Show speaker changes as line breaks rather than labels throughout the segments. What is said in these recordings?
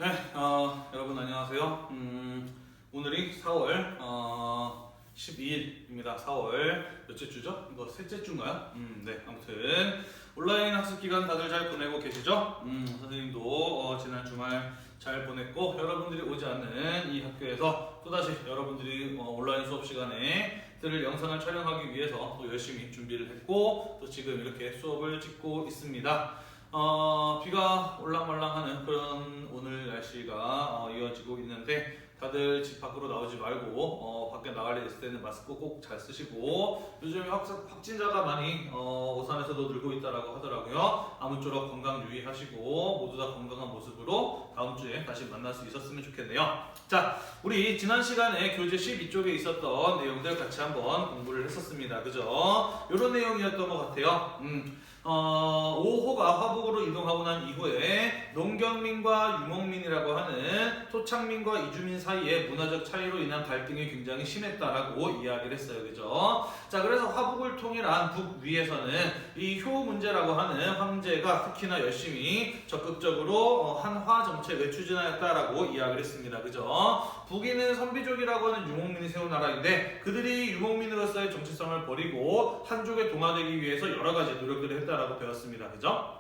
네, 여러분 안녕하세요. 오늘이 4월 12일입니다. 4월 몇째 주죠? 이거 셋째 주인가요? 네, 아무튼 온라인 학습 기간 다들 잘 보내고 계시죠? 선생님도 지난 주말 잘 보냈고 여러분들이 오지 않는 이 학교에서 또다시 여러분들이 온라인 수업 시간에 들을 영상을 촬영하기 위해서 또 열심히 준비를 했고 또 지금 이렇게 수업을 찍고 있습니다. 비가 올랑말랑하는 그런 오늘 날씨가 이어지고 있는데 다들 집 밖으로 나오지 말고 밖에 나갈 일 있을 때는 마스크 꼭 잘 쓰시고 요즘 확진자가 많이 오산에서도 늘고 있다고 하더라고요. 아무쪼록 건강 유의하시고 모두 다 건강한 모습으로 다음 주에 다시 만날 수 있었으면 좋겠네요. 자, 우리 지난 시간에 교재 12쪽에 있었던 내용들 같이 한번 공부를 했었습니다. 그죠? 이런 내용이었던 것 같아요. 5호가 화북으로 이동하고 난 이후에 농경민과 유목민이라고 하는 토착민과 이주민 사이에 문화적 차이로 인한 갈등이 굉장히 심했다라고 이야기를 했어요. 그죠? 자, 그래서 화북을 통일한 북위에서는 이 효 문제라고 하는 황제가 특히나 열심히 적극적으로 한화 정책을 추진하였다라고 이야기를 했습니다. 그죠? 북위는 선비족이라고 하는 유목민이 세운 나라인데 그들이 유목민으로서의 정체성을 버리고 한족에 동화되기 위해서 여러 가지 노력들을 했다라고 배웠습니다. 그죠?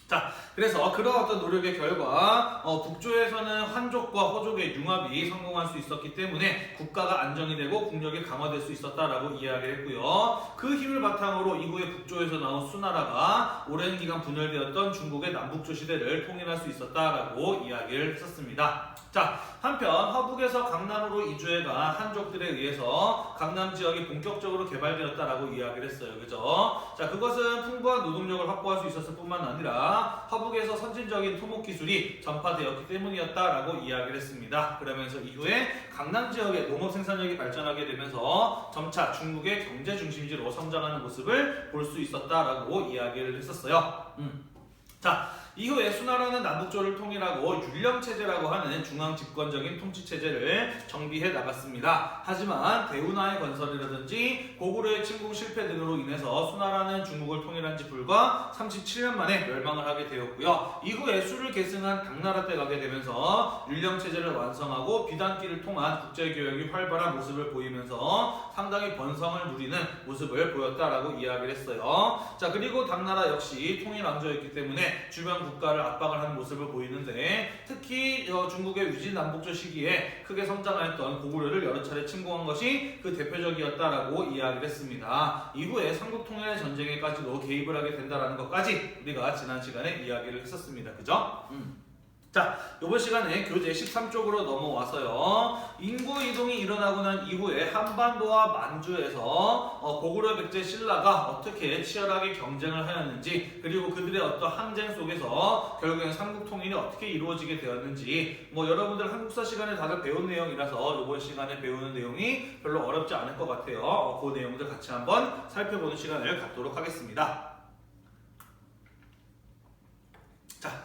자, 그래서 그런 어떤 노력의 결과 북조에서는 한족과 호족의 융합이 성공할 수 있었기 때문에 국가가 안정이 되고 국력이 강화될 수 있었다라고 이야기를 했고요. 그 힘을 바탕으로 이후에 북조에서 나온 수나라가 오랜 기간 분열되었던 중국의 남북조 시대를 통일할 수 있었다라고 이야기를 했었습니다. 자, 한편 화북에서 강남으로 이주해간 한족들에 의해서 강남 지역이 본격적으로 개발되었다라고 이야기를 했어요. 그죠? 자, 그것은 풍부한 노동력을 확보할 수 있었을 뿐만 아니라 화북에서 선진적인 토목 기술이 전파되었기 때문이었다라고 이야기를 했습니다. 그러면서 이후에 강남 지역의 농업 생산력이 발전하게 되면서 점차 중국의 경제 중심지로 성장하는 모습을 볼 수 있었다라고 이야기를 했었어요. 자, 이후에 수나라는 남북조를 통일하고 율령체제라고 하는 중앙 집권적인 통치체제를 정비해 나갔습니다. 하지만 대운하의 건설이라든지 고구려의 침공 실패 등으로 인해서 수나라는 중국을 통일한 지 불과 37년 만에 멸망을 하게 되었고요. 이후에 수를 계승한 당나라 때 가게 되면서 율령체제를 완성하고 비단기를 통한 국제교역이 활발한 모습을 보이면서 상당히 번성을 누리는 모습을 보였다라고 이야기를 했어요. 자, 그리고 당나라 역시 통일왕조였기 때문에 주변 국가를 압박을 하는 모습을 보이는데 특히 중국의 위진남북조 시기에 크게 성장하였던 고구려를 여러 차례 침공한 것이 그 대표적이었다라고 이야기를 했습니다. 이후에 삼국통일의 전쟁에까지도 개입을 하게 된다는 것까지 우리가 지난 시간에 이야기를 했었습니다. 그죠? 자, 이번 시간에 교재 13쪽으로 넘어와서요. 인구 이동이 일어나고 난 이후에 한반도와 만주에서 고구려 백제 신라가 어떻게 치열하게 경쟁을 하였는지 그리고 그들의 어떤 항쟁 속에서 결국엔 삼국통일이 어떻게 이루어지게 되었는지 여러분들 한국사 시간에 다들 배운 내용이라서 이번 시간에 배우는 내용이 별로 어렵지 않을 것 같아요. 그 내용들 같이 한번 살펴보는 시간을 갖도록 하겠습니다.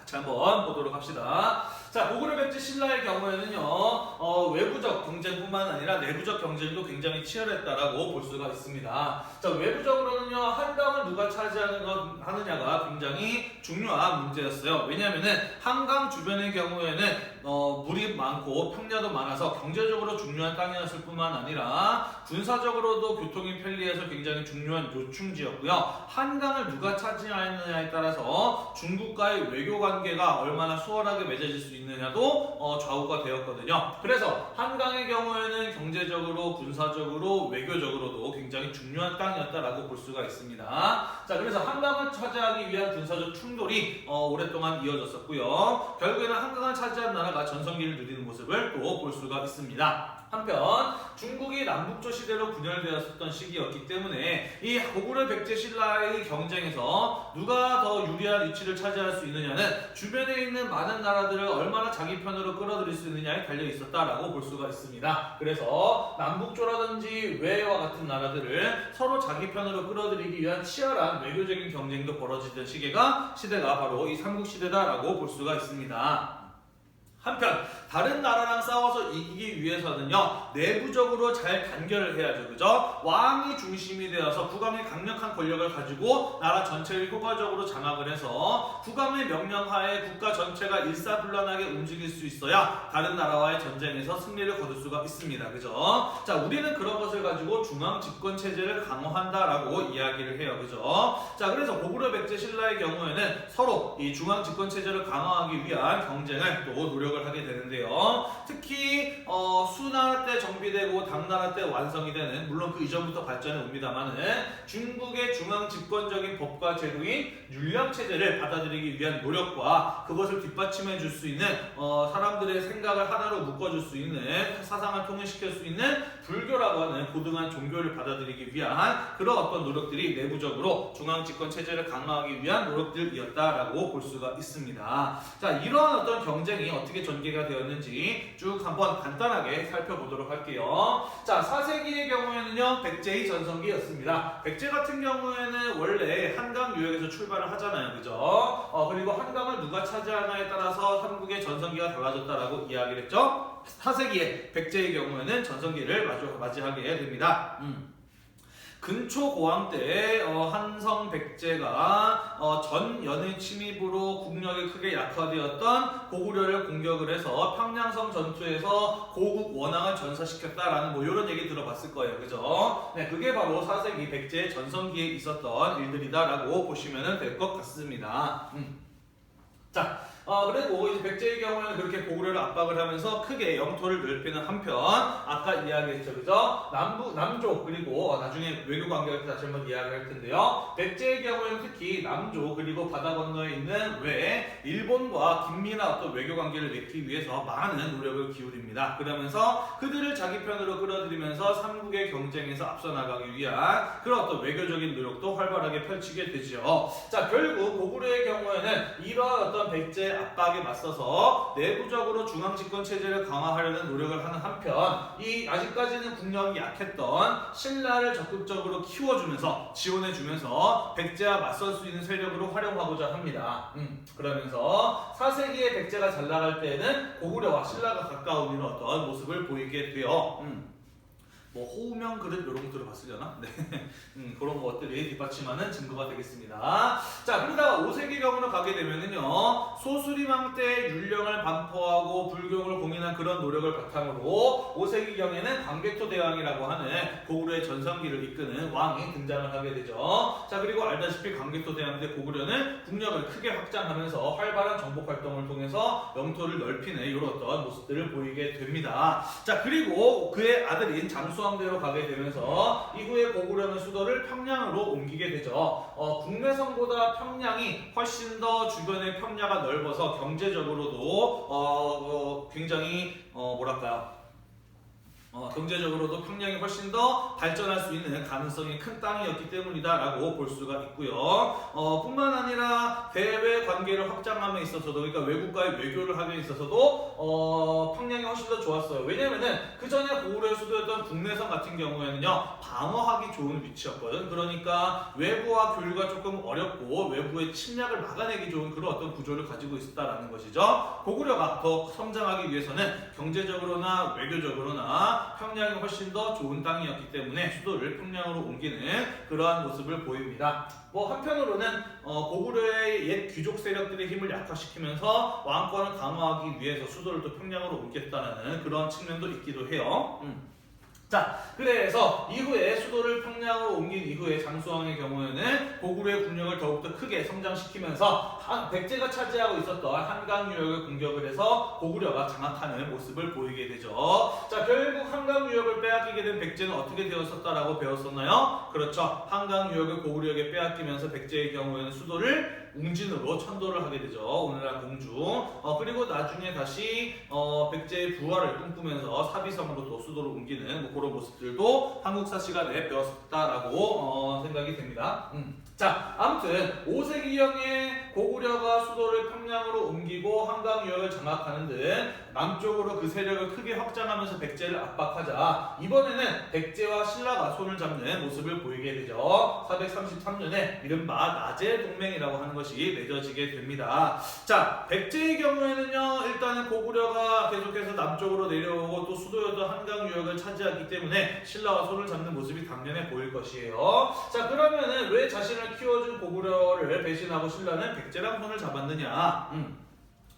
자, 한번 보도록 합시다. 자, 고구려 백제 신라의 경우에는요, 외부적 경쟁뿐만 아니라 내부적 경쟁도 굉장히 치열했다라고 볼 수가 있습니다. 자, 외부적으로는요, 한강을 누가 차지하느냐가 굉장히 중요한 문제였어요. 왜냐하면은 한강 주변의 경우에는 물이 많고 평야도 많아서 경제적으로 중요한 땅이었을 뿐만 아니라 군사적으로도 교통이 편리해서 굉장히 중요한 요충지였고요. 한강을 누가 차지하느냐에 따라서 중국과의 외교 관계가 얼마나 수월하게 맺어질 수 있느냐도 좌우가 되었거든요. 그래서 한강의 경우에는 경제적으로, 군사적으로, 외교적으로도 굉장히 중요한 땅이었다라고 볼 수가 있습니다. 자, 그래서 한강을 차지하기 위한 군사적 충돌이 오랫동안 이어졌었고요. 결국에는 한강을 차지한 나라가 전성기를 누리는 모습을 또 볼 수가 있습니다. 한편 중국이 남북조 시대로 분열되었었던 시기였기 때문에 이 고구려 백제 신라의 경쟁에서 누가 더 유리한 위치를 차지할 수 있느냐는 주변에 있는 많은 나라들을 얼마나 자기 편으로 끌어들일 수 있느냐에 달려 있었다라고 볼 수가 있습니다. 그래서 남북조라든지 외와 같은 나라들을 서로 자기 편으로 끌어들이기 위한 치열한 외교적인 경쟁도 벌어지던 시대가 바로 이 삼국시대다라고 볼 수가 있습니다. 한편 다른 나라랑 싸워서 이기기 위해서는요, 내부적으로 잘 단결을 해야죠. 그죠? 왕이 중심이 되어서 국왕의 강력한 권력을 가지고 나라 전체를 효과적으로 장악을 해서 국왕의 명령하에 국가 전체가 일사불란하게 움직일 수 있어야 다른 나라와의 전쟁에서 승리를 거둘 수가 있습니다. 그죠? 자, 우리는 그런 것을 가지고 중앙 집권 체제를 강화한다라고 이야기를 해요. 그죠? 자, 그래서 고구려, 백제, 신라의 경우에는 서로 이 중앙 집권 체제를 강화하기 위한 경쟁을 또 노력을 하게 되는데요. 특히 수나라 때 정비되고 당나라 때 완성이 되는, 물론 그 이전부터 발전해 옵니다만은 중국의 중앙 집권적인 법과 제도인 율령 체제를 받아들이기 위한 노력과 그것을 뒷받침해 줄 수 있는 사람들의 생각을 하나로 묶어줄 수 있는, 사상을 통일시킬 수 있는 불교라고 하는 고등한 종교를 받아들이기 위한 그런 어떤 노력들이 내부적으로 중앙 집권 체제를 강화하기 위한 노력들이었다라고 볼 수가 있습니다. 자, 이러한 어떤 경쟁이 어떻게 전개가 되었는지 쭉 한번 간단하게 살펴보도록 할게요. 자, 4세기의 경우에는요, 백제의 전성기였습니다. 백제 같은 경우에는 원래 한강 유역에서 출발을 하잖아요. 그죠? 그리고 한강을 누가 차지하나에 따라서 한국의 전성기가 달라졌다라고 이야기를 했죠. 4세기에 백제의 경우에는 전성기를 맞이하게 됩니다. 근초 고왕 때 한성 백제가 전 연의 침입으로 국력이 크게 약화되었던 고구려를 공격을 해서 평양성 전투에서 고국 원앙을 전사시켰다라는 뭐 이런 얘기 들어봤을 거예요. 그죠? 네, 그게 바로 4세기 백제의 전성기에 있었던 일들이다라고 보시면 될 것 같습니다. 자, 그리고 이제 백제의 경우에는 그렇게 고구려를 압박을 하면서 크게 영토를 넓히는 한편, 아까 이야기했죠, 그죠? 남조, 그리고 나중에 외교 관계를 다시 한번 이야기할 텐데요. 백제의 경우에는 특히 남조, 그리고 바다 건너에 있는 외에 일본과 긴밀한 어떤 외교 관계를 맺기 위해서 많은 노력을 기울입니다. 그러면서 그들을 자기 편으로 끌어들이면서 삼국의 경쟁에서 앞서 나가기 위한 그런 어떤 외교적인 노력도 활발하게 펼치게 되죠. 자, 결국 고구려의 경우에는 이러한 어떤 백제 압박에 맞서서 내부적으로 중앙 집권 체제를 강화하려는 노력을 하는 한편, 이 아직까지는 국력이 약했던 신라를 적극적으로 키워주면서 지원해주면서 백제와 맞설 수 있는 세력으로 활용하고자 합니다. 그러면서 4세기에 백제가 잘 나갈 때에는 고구려와 신라가 가까운 이런 어떤 모습을 보이게 돼요. 뭐 호우명 그릇 이런 거 들어봤으려나? 네, 그런 것들이 뒷받침하는 증거가 되겠습니다. 자, 그러다가 5세기 경으로 가게 되면은요, 소수리망 때 율령을 반포하고 불경을 공인한 그런 노력을 바탕으로 5세기 경에는 광개토 대왕이라고 하는 고구려의 전성기를 이끄는 왕이 등장을 하게 되죠. 자, 그리고 알다시피 광개토 대왕 때 고구려는 국력을 크게 확장하면서 활발한 정복 활동을 통해서 영토를 넓히는 이런 어떤 모습들을 보이게 됩니다. 자, 그리고 그의 아들인 장수왕대로 가게 되면서 이후에 고구려는 수도를 평양으로 옮기게 되죠. 국내성보다 평양이 훨씬 더 주변의 평야가 넓어서 경제적으로도 굉장히 뭐랄까요? 경제적으로도 평양이 훨씬 더 발전할 수 있는 가능성이 큰 땅이었기 때문이다라고 볼 수가 있고요. 뿐만 아니라 대외 관계를 확장함에 있어서도, 그러니까 외국과의 외교를 하기에 있어서도 평양이 훨씬 더 좋았어요. 왜냐면은 그 전에 고구려의 수도였던 국내성 같은 경우에는요, 방어하기 좋은 위치였거든. 그러니까 외부와 교류가 조금 어렵고 외부의 침략을 막아내기 좋은 그런 어떤 구조를 가지고 있었다라는 것이죠. 고구려가 더 성장하기 위해서는 경제적으로나 외교적으로나 평양이 훨씬 더 좋은 땅이었기 때문에 수도를 평양으로 옮기는 그러한 모습을 보입니다. 뭐 한편으로는 고구려의 옛 귀족 세력들의 힘을 약화시키면서 왕권을 강화하기 위해서 수도를 또 평양으로 옮겼다는 그런 측면도 있기도 해요. 자, 그래서 이후에 수도를 평양으로 옮긴 이후에 장수왕의 경우에는 고구려의 국력을 더욱더 크게 성장시키면서 백제가 차지하고 있었던 한강 유역을 공격을 해서 고구려가 장악하는 모습을 보이게 되죠. 자, 결국 한강 유역을 빼앗기게 된 백제는 어떻게 되었었다라고 배웠었나요? 그렇죠. 한강 유역을 고구려에게 빼앗기면서 백제의 경우에는 수도를 웅진으로 천도를 하게 되죠. 오늘날 공주. 그리고 나중에 다시 백제의 부활을 꿈꾸면서 사비성으로 또 수도를 옮기는 그런 모습들도 한국사 시간에 배웠다라고 생각이 됩니다. 자, 아무튼 5세기경에 고구려가 수도를 평양으로 옮기고 한강 유역을 장악하는 등 남쪽으로 그 세력을 크게 확장하면서 백제를 압박하자 이번에는 백제와 신라가 손을 잡는 모습을 보이게 되죠. 433년에 이른바 나제 동맹이라고 하는 것이 맺어지게 됩니다. 자, 백제의 경우에는요, 일단은 고구려가 계속해서 남쪽으로 내려오고 또 수도였던 한강 유역을 차지하기 때문에 신라와 손을 잡는 모습이 당연해 보일 것이에요. 자, 그러면은 왜 자신을 키워준 고구려를 배신하고 신라는 백제랑 손을 잡았느냐?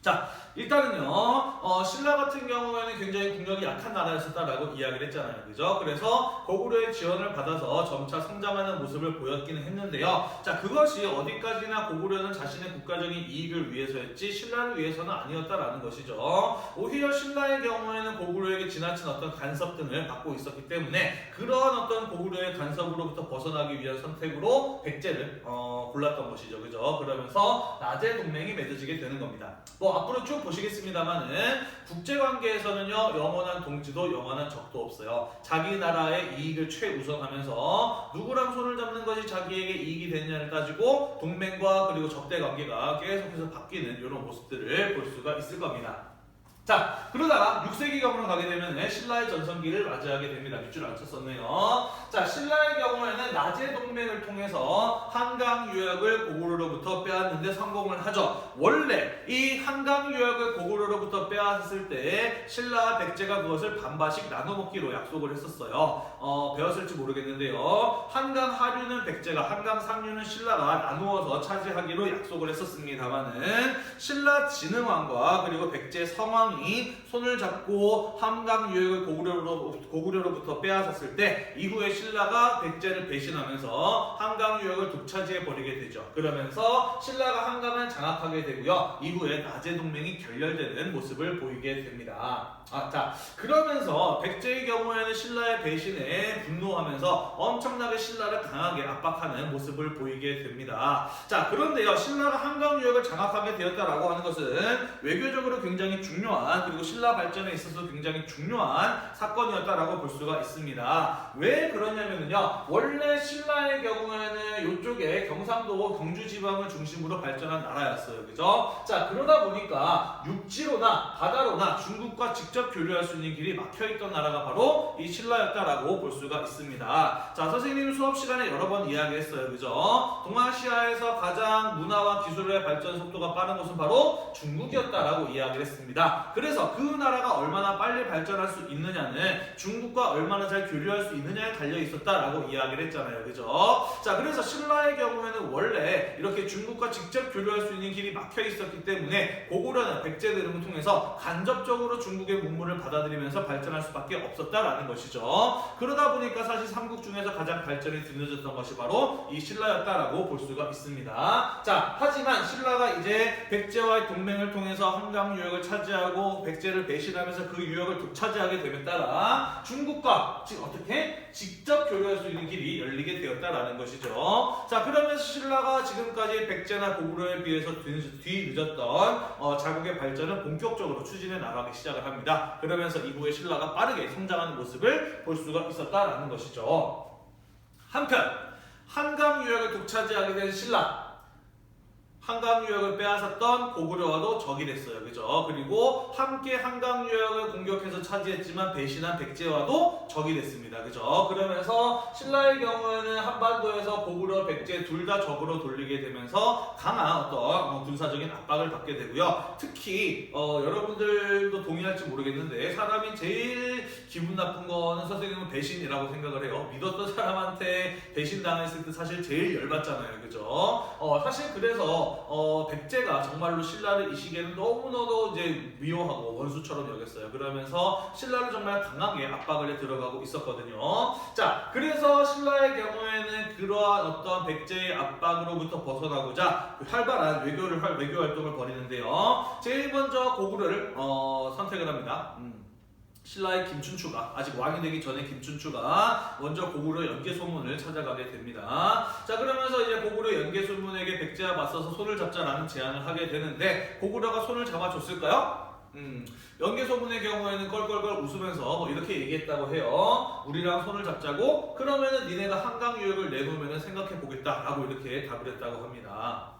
자, 일단은요, 신라 같은 경우에는 굉장히 국력이 약한 나라였었다라고 이야기를 했잖아요. 그죠? 그래서 고구려의 지원을 받아서 점차 성장하는 모습을 보였기는 했는데요. 자, 그것이 어디까지나 고구려는 자신의 국가적인 이익을 위해서였지 신라를 위해서는 아니었다라는 것이죠. 오히려 신라의 경우에는 고구려에게 지나친 어떤 간섭 등을 받고 있었기 때문에 그러한 어떤 고구려의 간섭으로부터 벗어나기 위한 선택으로 백제를 골랐던 것이죠. 그죠? 그러면서 나제 동맹이 맺어지게 되는 겁니다. 앞으로 쭉 보시겠습니다만은 국제관계에서는요, 영원한 동지도 영원한 적도 없어요. 자기 나라의 이익을 최우선하면서 누구랑 손을 잡는 것이 자기에게 이익이 되느냐를 따지고 동맹과 그리고 적대 관계가 계속해서 바뀌는 이런 모습들을 볼 수가 있을 겁니다. 자, 그러다가 6세기경으로 가게 되면 신라의 전성기를 맞이하게 됩니다. 밑줄 안 쳤었네요. 자, 신라의 경우에는 나제 동맹을 통해서 한강 유역을 고구려로부터 빼앗는데 성공을 하죠. 원래 이 한강 유역을 고구려로부터 빼앗았을 때 신라와 백제가 그것을 반반씩 나눠 먹기로 약속을 했었어요. 배웠을지 모르겠는데요. 한강 하류는 백제가, 한강 상류는 신라가 나누어서 차지하기로 약속을 했었습니다만은 신라 진흥왕과 그리고 백제 성왕이 손을 잡고 한강 유역을 고구려로부터 빼앗았을 때 이후에 신라가 백제를 배신하면서 한강 유역을 독차지해 버리게 되죠. 그러면서 신라가 한강을 장악하게 되고요. 이후에 나제 동맹이 결렬되는 모습을 보이게 됩니다. 자, 그러면서 백제의 경우에는 신라의 배신에 분노하면서 엄청나게 신라를 강하게 압박하는 모습을 보이게 됩니다. 자, 그런데요, 신라가 한강 유역을 장악하게 되었다라고 하는 것은 외교적으로 굉장히 중요한 그리고 신라 발전에 있어서 굉장히 중요한 사건이었다라고 볼 수가 있습니다. 왜 그러냐면요, 원래 신라의 경우에는 이쪽에 경상도 경주 지방을 중심으로 발전한 나라였어요. 그죠? 자, 그러다 보니까 육지로나 바다로나 중국과 직접 교류할 수 있는 길이 막혀있던 나라가 바로 이 신라였다라고 볼 수가 있습니다. 자, 선생님이 수업 시간에 여러 번 이야기했어요. 그죠? 동아시아에서 가장 문화와 기술의 발전 속도가 빠른 곳은 바로 중국이었다라고 이야기를 했습니다. 그래서 그 나라가 얼마나 빨리 발전할 수 있느냐는 중국과 얼마나 잘 교류할 수 있느냐에 달려 있었다라고 이야기를 했잖아요. 그죠? 자, 그래서 신라의 경우에는 원래 이렇게 중국과 직접 교류할 수 있는 길이 막혀 있었기 때문에 고구려는 백제 대륙을 통해서 간접적으로 중국의 문물을 받아들이면서 발전할 수밖에 없었다라는 것이죠. 그러다 보니까 사실 삼국 중에서 가장 발전이 뒤늦었던 것이 바로 이 신라였다라고 볼 수가 있습니다. 자, 하지만 신라가 이제 백제와의 동맹을 통해서 한강 유역을 차지하고 백제를 배신하면서 그 유역을 독차지하게 됨에 따라 중국과 어떻게 직접 교류할 수 있는 길이 열리게 되었다라는 것이죠. 자, 그러면서 신라가 지금까지 백제나 고구려에 비해서 뒤늦었던 자국의 발전을 본격적으로 추진해 나가기 시작을 합니다. 그러면서 이후에 신라가 빠르게 성장하는 모습을 볼 수가 있었다라는 것이죠. 한편 한강 유역을 독차지하게 된 신라, 한강 유역을 빼앗았던 고구려와도 적이 됐어요. 그죠? 그리고 함께 한강 유역을 공격해서 차지했지만 배신한 백제와도 적이 됐습니다. 그죠? 그러면서 신라의 경우에는 한반도에서 고구려, 백제 둘 다 적으로 돌리게 되면서 강한 어떤 군사적인 압박을 받게 되고요. 특히 여러분들도 동의할지 모르겠는데 사람이 제일 기분 나쁜 거는 선생님은 배신이라고 생각을 해요. 믿었던 사람한테 배신당했을 때 사실 제일 열받잖아요. 그죠? 사실 그래서 백제가 정말로 신라를 이 시기에는 너무나도 이제 미워하고 원수처럼 여겼어요. 그러면서 신라를 정말 강하게 압박을 해 들어가고 있었거든요. 자, 그래서 신라의 경우에는 그러한 어떤 백제의 압박으로부터 벗어나고자 활발한 외교 활동을 벌이는데요. 제일 먼저 고구려를 선택을 합니다. 신라의 김춘추가, 아직 왕이 되기 전에 김춘추가 먼저 고구려 연개소문을 찾아가게 됩니다. 자, 그러면서 이제 고구려 연개소문에게 백제와 맞서서 손을 잡자라는 제안을 하게 되는데 고구려가 손을 잡아줬을까요? 연개소문의 경우에는 껄껄껄 웃으면서 뭐 이렇게 얘기했다고 해요. 우리랑 손을 잡자고 그러면은 니네가 한강 유역을 내놓으면 생각해 보겠다라고 이렇게 답을 했다고 합니다.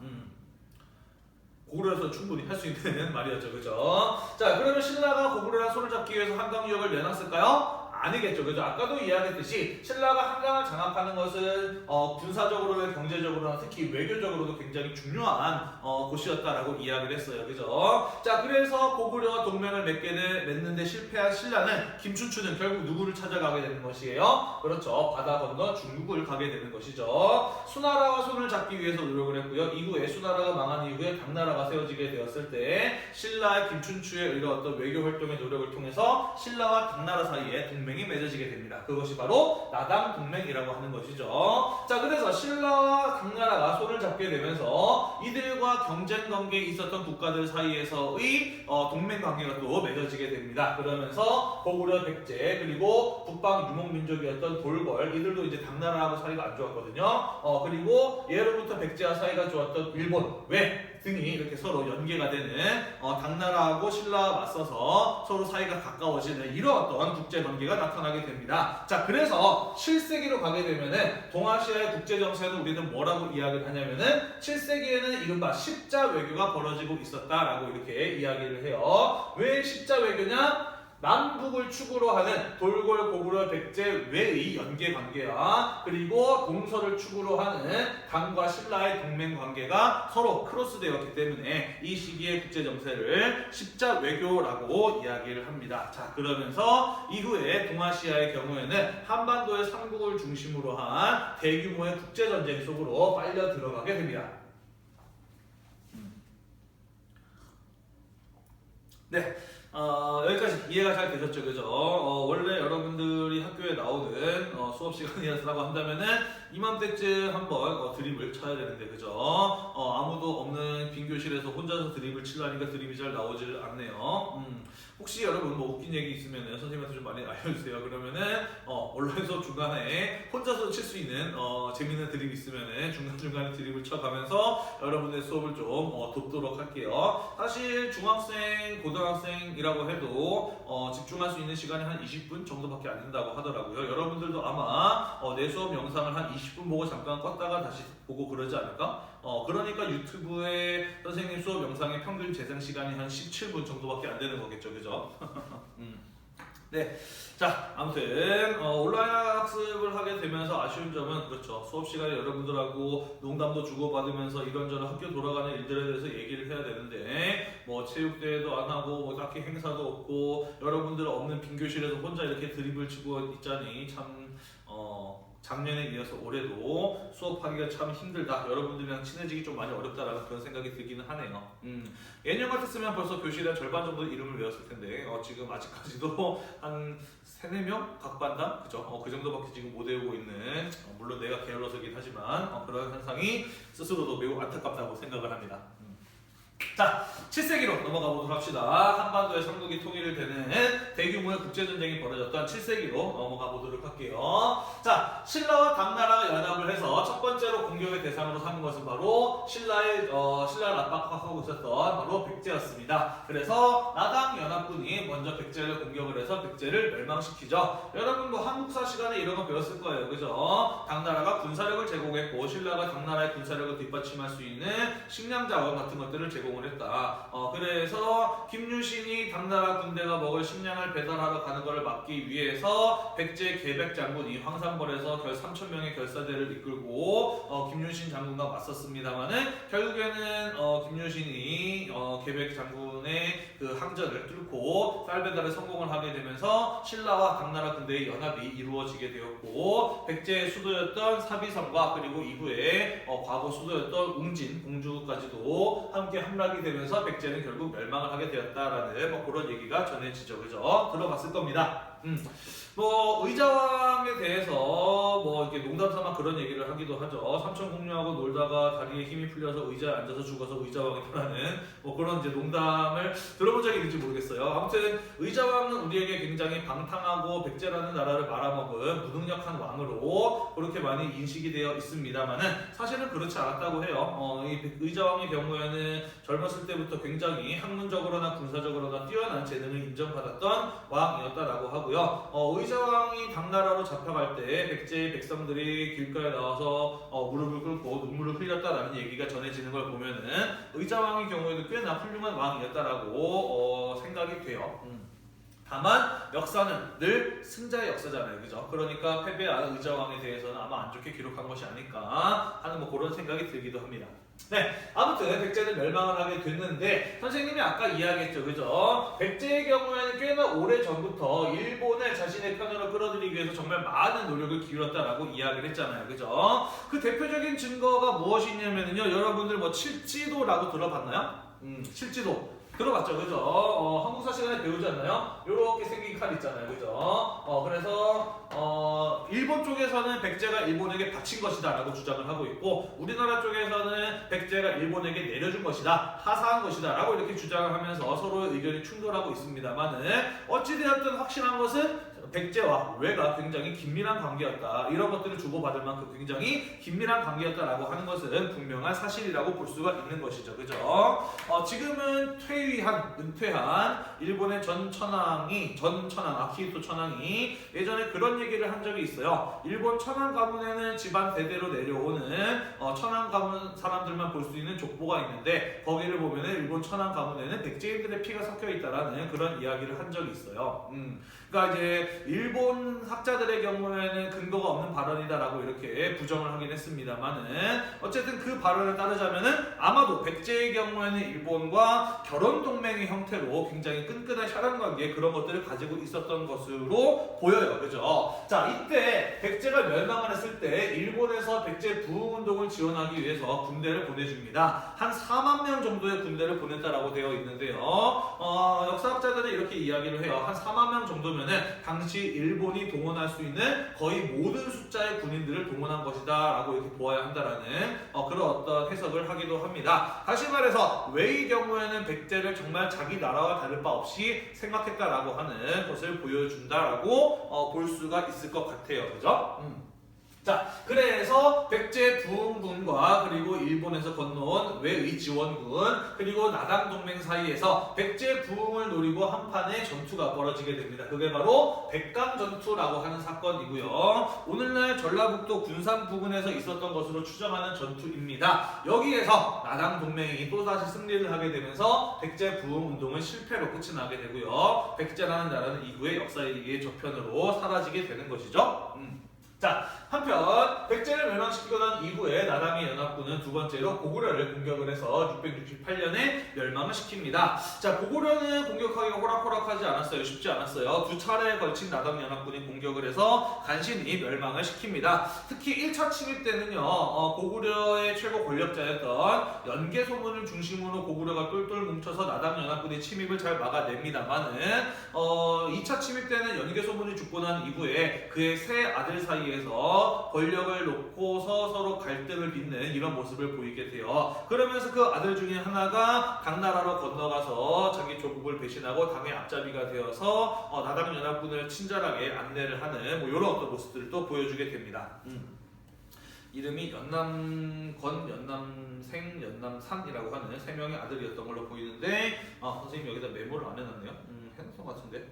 고구려에서 충분히 할 수 있는 말이었죠, 그죠? 자, 그러면 신라가 고구려랑 손을 잡기 위해서 한강 유역을 내놨을까요? 아니겠죠, 그죠? 아까도 이야기했듯이 신라가 한강을 장악하는 것은 군사적으로나 경제적으로나 특히 외교적으로도 굉장히 중요한 곳이었다라고 이야기를 했어요, 그죠? 자, 그래서 고구려와 동맹을 맺는데 실패한 신라는 김춘추는 결국 누구를 찾아가게 되는 것이에요? 그렇죠, 바다 건너 중국을 가게 되는 것이죠. 수나라와 손을 잡기 위해서 노력을 했고요. 이후에 수나라가 망한 이후에 당나라가 세워지게 되었을 때 신라의 김춘추의 이런 어떤 외교 활동의 노력을 통해서 신라와 당나라 사이에 동맹이 맺어지게 됩니다. 그것이 바로 나당 동맹이라고 하는 것이죠. 자, 그래서 신라와 당나라가 손을 잡게 되면서 이들과 경쟁 관계에 있었던 국가들 사이에서의 동맹 관계가 또 맺어지게 됩니다. 그러면서 고구려, 백제 그리고 북방 유목민족이었던 돌궐 이들도 이제 당나라하고 사이가 안 좋았거든요. 그리고 예로부터 백제와 사이가 좋았던 일본, 왜? 등이 이렇게 서로 연계가 되는 당나라하고 신라와 맞서서 서로 사이가 가까워지는 이런 어떤 국제관계가 나타나게 됩니다. 자, 그래서 7세기로 가게 되면은 동아시아의 국제정세는 우리는 뭐라고 이야기를 하냐면은 7세기에는 이른바 십자 외교가 벌어지고 있었다라고 이렇게 이야기를 해요. 왜 십자 외교냐? 남북을 축으로 하는 돌궐, 고구려, 백제 외의 연계 관계와 그리고 동서를 축으로 하는 당과 신라의 동맹 관계가 서로 크로스되었기 때문에 이 시기의 국제 정세를 십자 외교라고 이야기를 합니다. 자, 그러면서 이후에 동아시아의 경우에는 한반도의 삼국을 중심으로 한 대규모의 국제 전쟁 속으로 빨려 들어가게 됩니다. 네. 여기까지 이해가 잘 되셨죠, 그죠? 원래 여러분들이 학교에 나오는 수업 시간이었다고 한다면은 이맘때쯤 한번 드립을 쳐야 되는데, 그죠? 아무도 없는 빈 교실에서 혼자서 드립을 치려니까 드립이 잘 나오질 않네요. 혹시 여러분 뭐 웃긴 얘기 있으면 선생님한테 좀 많이 알려주세요. 그러면은 온라인 수업 중간에 혼자서 칠 수 있는 재밌는 드립 있으면은 중간중간에 드립을 쳐가면서 여러분의 수업을 좀 돕도록 할게요. 사실 중학생, 고등학생이라고 해도 집중할 수 있는 시간이 한 20분 정도밖에 안 된다고 하더라고요. 여러분들도 아마 내 수업 영상을 한 20분 보고 잠깐 껐다가 다시 보고 그러지 않을까? 그러니까 유튜브에 선생님 수업 영상의 평균 재생 시간이 한 17분 정도밖에 안 되는 거겠죠, 그죠? 네, 자, 아무튼 온라인 학습을 하게 되면서 아쉬운 점은 그렇죠. 수업 시간에 여러분들하고 농담도 주고받으면서 이런저런 학교 돌아가는 일들에 대해서 얘기를 해야 되는데 뭐 체육대회도 안 하고 뭐 딱히 행사도 없고 여러분들 없는 빈 교실에서 혼자 이렇게 드립을 치고 있자니 참 작년에 이어서 올해도 수업하기가 참 힘들다. 여러분들이랑 친해지기 좀 많이 어렵다라는 그런 생각이 들기는 하네요. 예년 같았으면 벌써 교실에 절반 정도 이름을 외웠을 텐데 지금 아직까지도 한 3, 4명 각 반당? 그죠? 그 정도밖에 지금 못 외우고 있는 물론 내가 게을러서긴 하지만 그런 현상이 스스로도 매우 안타깝다고 생각을 합니다. 자, 7세기로 넘어가 보도록 합시다. 한반도의 삼국이 통일이 되는 대규모의 국제전쟁이 벌어졌던 7세기로 넘어가 보도록 할게요. 자, 신라와 당나라가 연합을 해서 첫 번째로 공격의 대상으로 삼은 것은 바로 신라를 압박하고 있었던 바로 백제였습니다. 그래서 나당 연합군이 먼저 백제를 공격을 해서 백제를 멸망시키죠. 여러분 뭐 한국사 시간에 이런 거 배웠을 거예요, 그죠? 당나라가 군사력을 제공했고 신라가 당나라의 군사력을 뒷받침할 수 있는 식량 자원 같은 것들을 제공을 했다. 그래서 김유신이 당나라 군대가 먹을 식량을 배달하러 가는 것을 막기 위해서 백제 계백 장군이 황산벌에서 3,000명의 결사대를 이끌고 김유신 장군과 맞섰습니다만은 결국에는 김유신이 계백 장군의 그 항전을 뚫고 쌀 배달에 성공을 하게 되면서 신라와 당나라 군대의 연합이 이루어지게 되었고 백제의 수도였던 사비성과 그리고 이후에 과거 수도였던 웅진, 공주까지도 함께 함락이 되면서 백제는 결국 멸망을 하게 되었다라는 뭐 그런 얘기가 전해지죠, 그죠? 들어봤을 겁니다. 뭐 의자왕에 대해서 뭐 이렇게 농담삼아 그런 얘기를 하기도 하죠. 삼천 공유하고 놀다가 다리에 힘이 풀려서 의자에 앉아서 죽어서 의자왕이 되라는 뭐 그런 이제 농담을 들어본 적이 있는지 모르겠어요. 아무튼 의자왕은 우리에게 굉장히 방탕하고 백제라는 나라를 말아먹은 무능력한 왕으로 그렇게 많이 인식이 되어 있습니다만은 사실은 그렇지 않았다고 해요. 이 의자왕의 경우에는 젊었을 때부터 굉장히 학문적으로나 군사적으로나 뛰어난 재능을 인정받았던 왕이었다라고 하고요. 의자왕이 당나라로 잡혀갈 때 백제의 백성들이 길가에 나와서 무릎을 꿇고 눈물을 흘렸다라는 얘기가 전해지는 걸 보면은 의자왕의 경우에도 꽤나 훌륭한 왕이었다라고 생각이 돼요. 다만 역사는 늘 승자의 역사잖아요, 그죠? 그러니까 패배한 의자왕에 대해서는 아마 안 좋게 기록한 것이 아닐까 하는 뭐 그런 생각이 들기도 합니다. 네, 아무튼 백제는 멸망을 하게 됐는데 선생님이 아까 이야기했죠, 그죠? 백제의 경우에는 꽤나 오래 전부터 일본을 자신의 편으로 끌어들이기 위해서 정말 많은 노력을 기울였다라고 이야기를 했잖아요, 그죠? 그 대표적인 증거가 무엇이냐면요, 여러분들 뭐 칠지도라고 들어봤나요? 칠지도. 들어봤죠, 그죠? 한국사 시간에 배우지 않나요? 요렇게 생긴 칼 있잖아요, 그죠? 그래서 일본 쪽에서는 백제가 일본에게 바친 것이다 라고 주장을 하고 있고 우리나라 쪽에서는 백제가 일본에게 내려준 것이다, 하사한 것이다 라고 이렇게 주장을 하면서 서로의 의견이 충돌하고 있습니다만은 어찌되었든 확실한 것은 백제와 외가 굉장히 긴밀한 관계였다. 이런 것들을 주고받을 만큼 굉장히 긴밀한 관계였다라고 하는 것은 분명한 사실이라고 볼 수가 있는 것이죠. 그죠? 지금은 은퇴한 일본의 전 천황, 아키히토 천황이 예전에 그런 얘기를 한 적이 있어요. 일본 천황 가문에는 집안 대대로 내려오는 천황 가문 사람들만 볼 수 있는 족보가 있는데 거기를 보면은 일본 천황 가문에는 백제인들의 피가 섞여 있다라는 그런 이야기를 한 적이 있어요. 그러니까 이제 일본 학자들의 경우에는 근거가 없는 발언이다라고 이렇게 부정을 하긴 했습니다만은 어쨌든 그 발언에 따르자면은 아마도 백제의 경우에는 일본과 결혼 동맹의 형태로 굉장히 끈끈한 혈연 관계 그런 것들을 가지고 있었던 것으로 보여요, 그죠? 자, 이때 백제가 멸망을 했을 때 일본에서 백제 부흥 운동을 지원하기 위해서 군대를 보내줍니다. 한 4만 명 정도의 군대를 보냈다라고 되어 있는데요. 역사학자들은 이렇게 이야기를 해요. 한 4만 명 정도면은 당시 일본이 동원할 수 있는 거의 모든 숫자의 군인들을 동원한 것이다 라고 이렇게 보아야 한다라는 그런 어떤 해석을 하기도 합니다. 다시 말해서 왜의 경우에는 백제를 정말 자기 나라와 다를 바 없이 생각했다라고 하는 것을 보여준다라고 볼 수가 있을 것 같아요, 그죠? 자, 그래서 백제 부흥군과 그리고 일본에서 건너온 외의 지원군 그리고 나당 동맹 사이에서 백제 부흥을 노리고 한판의 전투가 벌어지게 됩니다. 그게 바로 백강 전투라고 하는 사건이고요. 오늘날 전라북도 군산 부근에서 있었던 것으로 추정하는 전투입니다. 여기에서 나당 동맹이 또다시 승리를 하게 되면서 백제 부흥 운동은 실패로 끝이 나게 되고요. 백제라는 나라는 이후에 역사의 저편으로 사라지게 되는 것이죠. 자, 한편 백제를 멸망시키고 난 이후에 나당의 연합군은 두 번째로 고구려를 공격을 해서 668년에 멸망을 시킵니다. 자, 고구려는 공격하기가 호락호락하지 않았어요. 쉽지 않았어요. 두 차례에 걸친 나당 연합군이 공격을 해서 간신히 멸망을 시킵니다. 특히 1차 침입 때는요, 고구려의 최고 권력자였던 연개소문을 중심으로 고구려가 똘똘 뭉쳐서 나당 연합군의 침입을 잘 막아냅니다만은 2차 침입 때는 연개소문이 죽고 난 이후에 그의 세 아들 사이에서 권력을 놓고서 서로 갈등을 빚는 이런 모습을 보이게 돼요. 그러면서 그 아들 중에 하나가 당나라로 건너가서 자기 조국을 배신하고 당의 앞잡이가 되어서 나당 연합군을 친절하게 안내를 하는 뭐 이런 어떤 모습들을 또 보여주게 됩니다. 이름이 연남권, 연남생, 연남산이라고 하는 세 명의 아들이었던 걸로 보이는데 선생님 여기다 메모를 안 해놨네요. 해놓은 것 같은데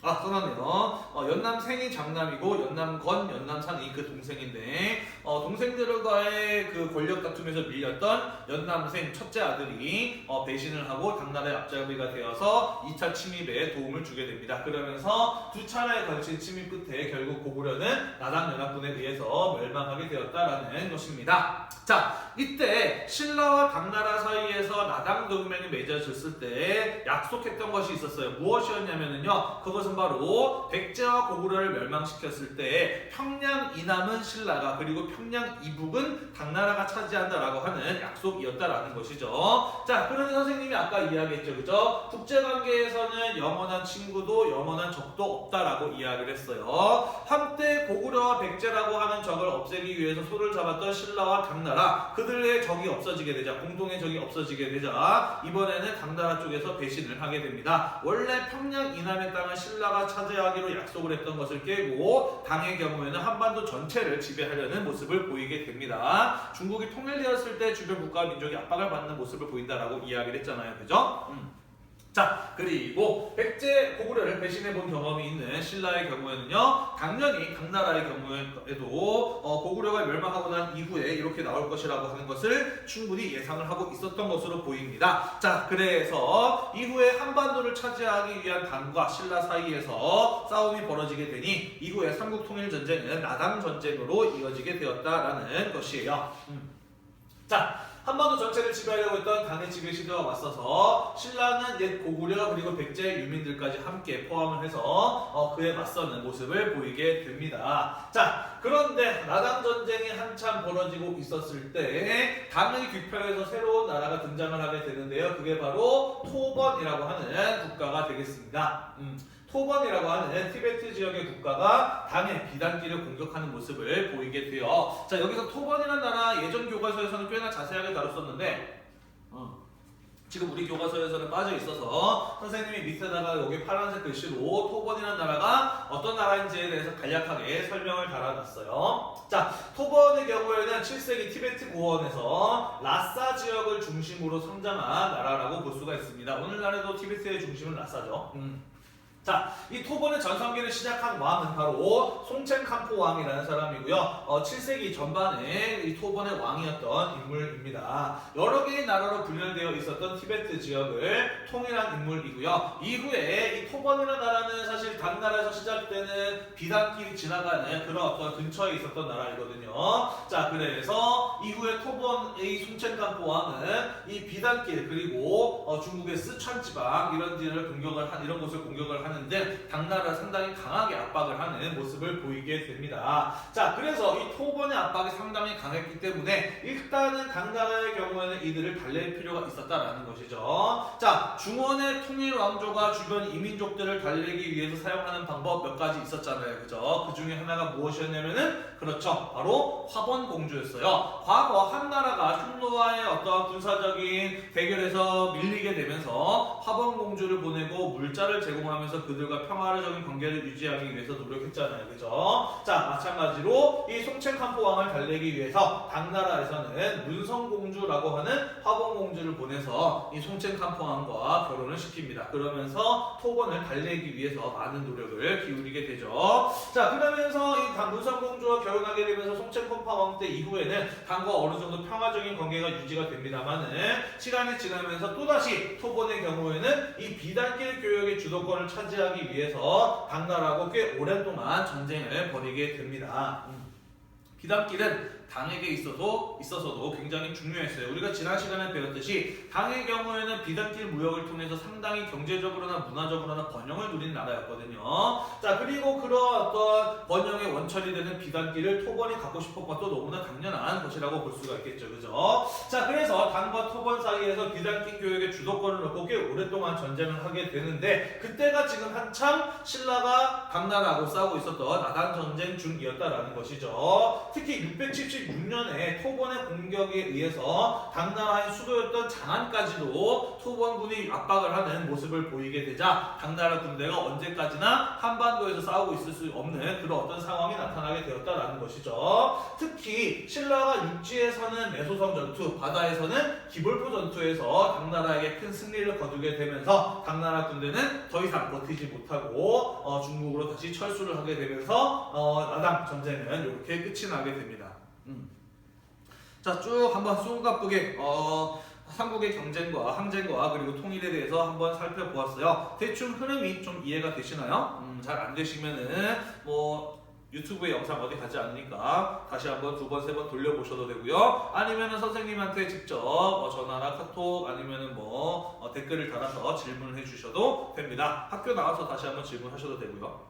써놨네요. 연남생이 장남이고 연남권, 연남산이 그 동생인데 동생들과의 그 권력 다툼에서 밀렸던 연남생 첫째 아들이 배신을 하고 당나라의 앞잡이가 되어서 2차 침입에 도움을 주게 됩니다. 그러면서 두 차례에 걸친 침입 끝에 결국 고구려는 나당 연합군에 의해서 멸망하게 되었다라는 것입니다. 자, 이때 신라와 당나라 사이에서 나당 동맹이 맺어졌을 때 약속했던 것이 있었어요. 무엇이었냐면요, 그것은 이것은 바로 백제와 고구려를 멸망시켰을 때 평양 이남은 신라가 그리고 평양 이북은 당나라가 차지한다라고 하는 약속이었다라는 것이죠. 자, 그런데 선생님이 아까 이야기했죠, 그죠? 국제관계에서는 영원한 친구도 영원한 적도 없다라고 이야기를 했어요. 한때 고구려와 백제라고 하는 적을 없애기 위해서 손을 잡았던 신라와 당나라, 그들의 적이 없어지게 되자, 공동의 적이 없어지게 되자 이번에는 당나라 쪽에서 배신을 하게 됩니다. 원래 평양 이남의 땅을 신라가 차지하기로 약속을 했던 것을 깨고 당의 경우에는 한반도 전체를 지배하려는 모습을 보이게 됩니다. 중국이 통일되었을 때 주변 국가와 민족이 압박을 받는 모습을 보인다라고 이야기를 했잖아요, 그죠? 자, 그리고 백제 고구려를 배신해 본 경험이 있는 신라의 경우에는요, 당연히 당나라의 경우에도 고구려가 멸망하고 난 이후에 이렇게 나올 것이라고 하는 것을 충분히 예상을 하고 있었던 것으로 보입니다. 자, 그래서 이후에 한반도를 차지하기 위한 당과 신라 사이에서 싸움이 벌어지게 되니 이후에 삼국통일전쟁은 나당 전쟁으로 이어지게 되었다라는 것이에요. 자, 한반도 전체를 지배하려고 했던 당의 지배 시도가 맞서서 신라는 옛 고구려 그리고 백제 유민들까지 함께 포함을 해서 그에 맞서는 모습을 보이게 됩니다. 자, 그런데 나당 전쟁이 한참 벌어지고 있었을 때 당의 뒤편에서 새로운 나라가 등장을 하게 되는데요. 그게 바로 토번이라고 하는 국가가 되겠습니다. 토번이라고 하는 티베트 지역의 국가가 당의 비단기를 공격하는 모습을 보이게 돼요. 자, 여기서 토번이라는 나라 예전 교과서에서는 꽤나 자세하게 다뤘었는데 지금 우리 교과서에서는 빠져 있어서 선생님이 밑에다가 여기 파란색 글씨로 토번이라는 나라가 어떤 나라인지에 대해서 간략하게 설명을 달아놨어요. 자, 토번의 경우에는 7세기 티베트 고원에서 라싸 지역을 중심으로 성장한 나라라고 볼 수가 있습니다. 오늘날에도 티베트의 중심은 라싸죠. 자, 이 토번의 전성기를 시작한 왕은 바로 송첸캄포 왕이라는 사람이고요. 7세기 전반에 이 토번의 왕이었던 인물입니다. 여러 개의 나라로 분열되어 있었던 티베트 지역을 통일한 인물이고요. 이후에 이 토번이라는 나라는 사실 당나라에서 시작되는 비단길이 지나가는 그런 어떤 근처에 있었던 나라이거든요. 자, 그래서 이후에 토번의 송첸캄포 왕은 이 비단길 그리고 중국의 스촨 지방 이런 곳을 공격을 하는 하는데 당나라를 상당히 강하게 압박을 하는 모습을 보이게 됩니다. 자, 그래서 이 토번의 압박이 상당히 강했기 때문에 일단은 당나라의 경우에는 이들을 달랠 필요가 있었다라는 것이죠. 자, 중원의 통일 왕조가 주변 이민족들을 달래기 위해서 사용하는 방법 몇 가지 있었잖아요, 그죠? 그 중에 하나가 무엇이었냐면은 그렇죠, 바로 화번공주였어요. 과거 한나라가 흉노와의 어떤 군사적인 대결에서 밀리게 되면서 화번공주를 보내고 물자를 제공하면서 그들과 평화적인 관계를 유지하기 위해서 노력했잖아요, 그죠? 자, 마찬가지로 이 송첸캄포 왕을 달래기 위해서 당나라에서는 문성공주라고 하는 화번공주를 보내서 이 송첸캄포 왕과 결혼을 시킵니다. 그러면서 토번을 달래기 위해서 많은 노력을 기울이게 되죠. 자, 그러면서 이 문성공주와 결혼하게 되면서 송첸캄포 왕 때 이후에는 당과 어느 정도 평화적인 관계가 유지가 됩니다만은 시간이 지나면서 또다시 토번의 경우에는 이 비단길 교역의 주도권을 차지하기 위해서 당나라하고 꽤 오랫동안 전쟁을 벌이게 됩니다. 비단길은 당에게 있어서도 굉장히 중요했어요. 우리가 지난 시간에 배웠듯이 당의 경우에는 비단길 무역을 통해서 상당히 경제적으로나 문화적으로나 번영을 누린 나라였거든요. 자, 그리고 그런 어떤 번영의 원천이 되는 비단길을 토번이 갖고 싶은 것도 너무나 당연한 것이라고 볼 수가 있겠죠, 그죠? 자, 그래서 당과 토번 사이에서 비단길 교역의 주도권을 놓고 꽤 오랫동안 전쟁을 하게 되는데 그때가 지금 한참 신라가 당나라하고 싸우고 있었던 나당 전쟁 중이었다라는 것이죠. 특히 676년에 토번의 공격에 의해서 당나라의 수도였던 장안까지도 토번군이 압박을 하는 모습을 보이게 되자 당나라 군대가 언제까지나 한반도에서 싸우고 있을 수 없는 그런 어떤 상황이 나타나게 되었다라는 것이죠. 특히 신라가 육지에서는 매소성 전투, 바다에서는 기볼포 전투에서 당나라에게 큰 승리를 거두게 되면서 당나라 군대는 더 이상 버티지 못하고 중국으로 다시 철수를 하게 되면서 나당 전쟁은 이렇게 끝이 나게 됩니다. 자, 쭉 한번 숨가쁘게 삼국의 경쟁과 항쟁과 그리고 통일에 대해서 한번 살펴보았어요. 대충 흐름이 좀 이해가 되시나요? 잘 안 되시면은 유튜브에 영상 어디 가지 않으니까 다시 한번 두 번, 세 번 돌려보셔도 되고요. 아니면은 선생님한테 직접 전화나 카톡 아니면은 댓글을 달아서 질문을 해주셔도 됩니다. 학교 나와서 다시 한번 질문하셔도 되고요.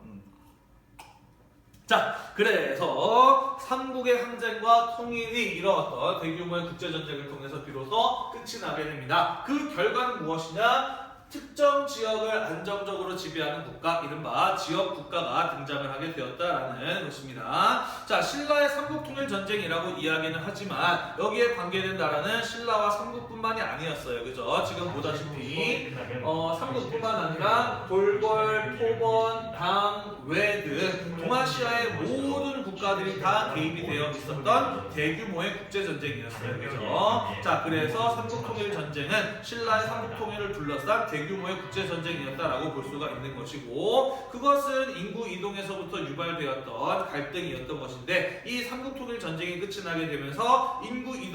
자, 그래서 삼국의 항쟁과 통일이 이뤄왔던 대규모의 국제전쟁을 통해서 비로소 끝이 나게 됩니다. 그 결과는 무엇이냐? 특정 지역을 안정적으로 지배하는 국가, 이른바 지역 국가가 등장을 하게 되었다라는 것입니다. 자, 신라의 삼국통일전쟁이라고 이야기는 하지만 여기에 관계된 나라는 신라와 삼국뿐만이 아니었어요. 그죠? 지금 보다시피 삼국뿐만 아니라 돌궐, 토번, 당, 외드, 동아시아의 모든 국가들이 다 개입이 되어 있었던 대규모의 국제전쟁이었어요. 그죠? 자, 그래서 삼국통일전쟁은 신라의 삼국통일을 둘러싼 대규모의 국제전쟁이었다라고 볼 수가 있는 것이고, 그것은 인구 이동에서부터 유발되었던 갈등이었던 것인데, 이 삼국통일 전쟁이 끝이 나게 되면서 인구의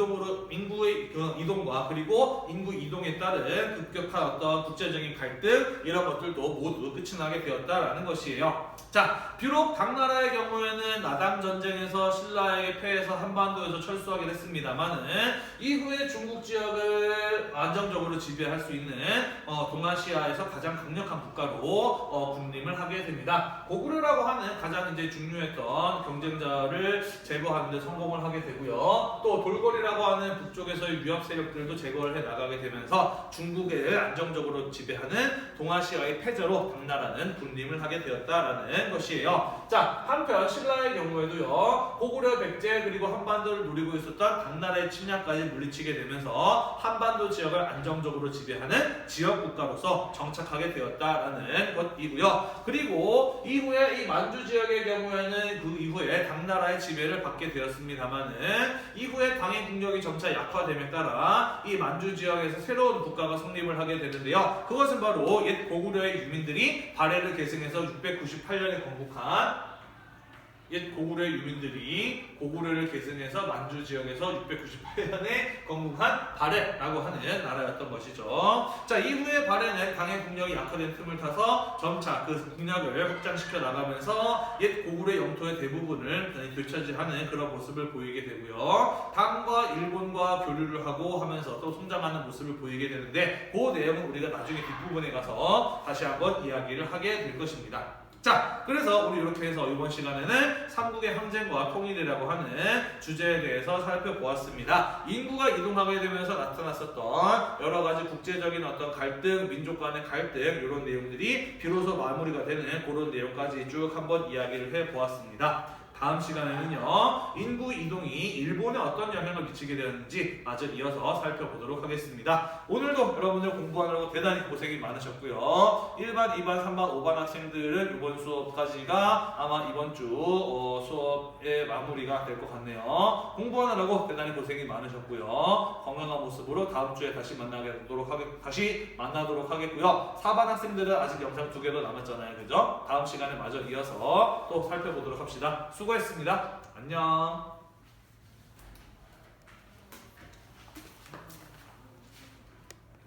이동과 그리고 인구 이동에 따른 급격한 어떤 국제적인 갈등, 이런 것들도 모두 끝이 나게 되었다라는 것이에요. 자, 비록 당나라의 경우에는 나당 전쟁에서 신라에게 패해서 한반도에서 철수하게 됐습니다만은 이후에 중국 지역을 안정적으로 지배할 수 있는 동아시아에서 가장 강력한 국가로 군림을 하게 됩니다. 고구려라고 하는 가장 이제 중요했던 경쟁자를 제거하는 데 성공을 하게 되고요. 또 돌궐이라고 하는 북쪽에서의 위협 세력들도 제거를 해 나가게 되면서 중국을 안정적으로 지배하는 동아시아의 패제로 당나라는 군림을 하게 되었다라는 것이에요. 자, 한편 신라의 경우에도요, 고구려 백제 그리고 한반도를 누리고 있었던 당나라의 침략까지 물리치게 되면서 한반도 지역을 안정적으로 지배하는 지역 국가로서 정착하게 되었다라는 것이고요. 그리고 이후에 이 만주 지역의 경우에는 그 이후에 당나라의 지배를 받게 되었습니다만은 이후에 당의 국력이 점차 약화됨에 따라 이 만주 지역에서 새로운 국가가 성립을 하게 되는데요. 그것은 바로 옛 고구려의 유민들이 발해를 계승해서 698년에 건국한 옛 고구려의 유민들이 고구려를 계승해서 만주 지역에서 698년에 건국한 발해라고 하는 나라였던 것이죠. 자, 이후에 발해는 당의 국력이 약화된 틈을 타서 점차 그 국력을 확장시켜 나가면서 옛 고구려 영토의 대부분을 되차지하는 그런 모습을 보이게 되고요. 당과 일본과 교류를 하고 하면서 또 성장하는 모습을 보이게 되는데, 그 내용은 우리가 나중에 뒷부분에 가서 다시 한번 이야기를 하게 될 것입니다. 자, 그래서 우리 이렇게 해서 이번 시간에는 삼국의 항쟁과 통일이라고 하는 주제에 대해서 살펴보았습니다. 인구가 이동하게 되면서 나타났었던 여러 가지 국제적인 어떤 갈등, 민족 간의 갈등, 이런 내용들이 비로소 마무리가 되는 그런 내용까지 쭉 한번 이야기를 해보았습니다. 다음 시간에는요, 인구 이동이 일본에 어떤 영향을 미치게 되었는지 마저 이어서 살펴보도록 하겠습니다. 오늘도 여러분들 공부하느라고 대단히 고생이 많으셨고요. 1반, 2반, 3반, 5반 학생들은 이번 수업까지가 아마 이번 주 수업의 마무리가 될 것 같네요. 공부하느라고 대단히 고생이 많으셨고요. 건강한 모습으로 다음 주에 다시 만나도록 하겠고요. 4반 학생들은 아직 영상 2개도 남았잖아요. 그죠? 다음 시간에 마저 이어서 또 살펴보도록 합시다. 수고했습니다. 안녕.